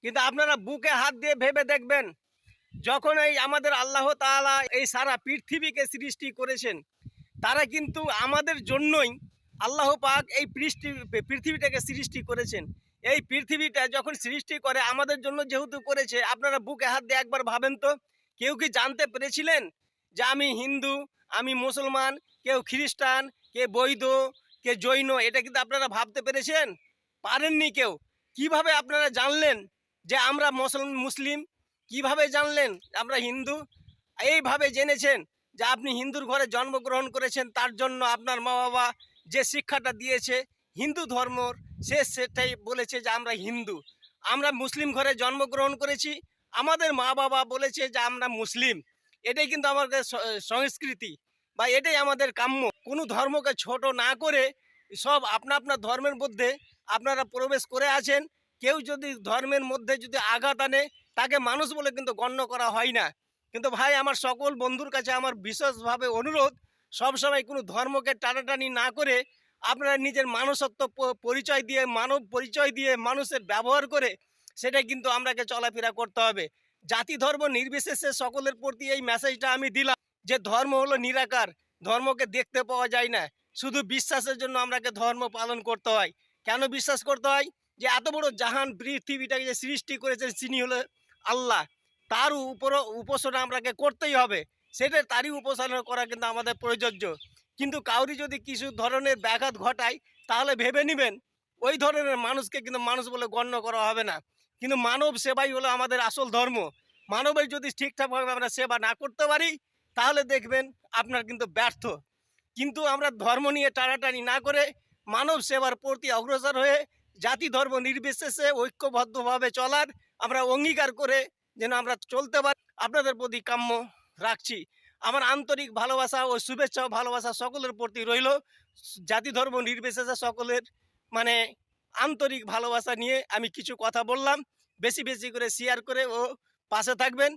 কিন্তু আপনারা বুকে হাত দিয়ে ভেবে দেখবেন, যখন এই আমাদের আল্লাহ তাআলা এই সারা পৃথিবীকে সৃষ্টি করেছেন, তারা কিন্তু আমাদের জন্যই আল্লাহ পাক এই পৃথিবীটাকে সৃষ্টি করেছেন। এই পৃথিবীটা যখন সৃষ্টি করে আমাদের জন্য যেহেতু করেছে, আপনারা বুকে হাত দিয়ে একবার ভাবেন তো, কেউ কি জানতে পেরেছিলেন যে আমি হিন্দু, আমি মুসলমান, কেউ খ্রিস্টান, কে বৈধ, কে জৈন? এটা কিন্তু আপনারা ভাবতে পেরেছেন? পারেননি কেউ। কিভাবে আপনারা জানলেন যে আমরা মুসলিম? কিভাবে জানলেন আমরা হিন্দু? এইভাবে জেনেছেন যে আপনি হিন্দুর ঘরে জন্মগ্রহণ করেছেন, তার জন্য আপনার মা বাবা যে শিক্ষাটা দিয়েছে হিন্দু ধর্মর, সেটাই বলেছে যে আমরা হিন্দু। আমরা মুসলিম ঘরে জন্মগ্রহণ করেছি, আমাদের মা বাবা বলেছে যে আমরা মুসলিম। এটাই কিন্তু আমাদের সংস্কৃতি, বা এটাই আমাদের কাম্য। কোনো ধর্মকে ছোট না করে সব আপনা আপনার ধর্মের মধ্যে আপনারা প্রবেশ করে আছেন। কেউ যদি ধর্মের মধ্যে যদি আঘাত আনে, তাকে মানুষ বলে কিন্তু গণ্য করা হয় না। কিন্তু ভাই, আমার সকল বন্ধুর কাছে আমার বিশেষভাবে অনুরোধ, সবসময় কোনো ধর্মকে টানাটানি না করে আপনারা নিজের মানুষত্ব পরিচয় দিয়ে, মানব পরিচয় দিয়ে মানুষের ব্যবহার করে সেটা কিন্তু আমরাকে চলাফেরা করতে হবে। জাতি ধর্ম নির্বিশেষে সকলের প্রতি এই মেসেজটা আমি দিলাম যে ধর্ম হলো নিরাকার, ধর্মকে দেখতে পাওয়া যায় না। শুধু বিশ্বাসের জন্য আমরাকে ধর্ম পালন করতে হয়। কেন বিশ্বাস করতে হয়? যে এত বড় জাহান পৃথিবীটাকে যে সৃষ্টি করেছেন তিনি হলো আল্লাহ। তার উপর উপাসনা আমরাকে করতেই হবে। সেটা তারই উপাসনা করা কিন্তু আমাদের প্রযোজ্য। কিন্তু কাউরি যদি কিছু ধরনের ব্যাঘাত ঘটায়, তাহলে ভেবে নেবেন ওই ধরনের মানুষকে কিন্তু মানুষ বলে গণ্য করা হবে না। কিন্তু মানব সেবাই হলো আমাদের আসল ধর্ম। মানবের যদি ঠিকঠাকভাবে আমরা সেবা না করতে পারি, তাহলে দেখবেন আপনার কিন্তু ব্যর্থ। কিন্তু আমরা ধর্ম নিয়ে টানাটানি না করে মানব সেবার প্রতি অগ্রসর হয়ে জাতি ধর্ম নির্বিশেষে ঐক্যবদ্ধভাবে চলার আমরা অঙ্গীকার করে যেন আমরা চলতে পারি, আপনাদের প্রতি কাম্য রাখছি। আমার আন্তরিক ভালোবাসা ও শুভেচ্ছা ও ভালোবাসা সকলের প্রতি রইল। জাতি ধর্ম নির্বিশেষে সকলের মানে আন্তরিক ভালোবাসা নিয়ে আমি কিছু কথা বললাম। বেশি বেশি করে শেয়ার করে ও পাশে থাকবেন।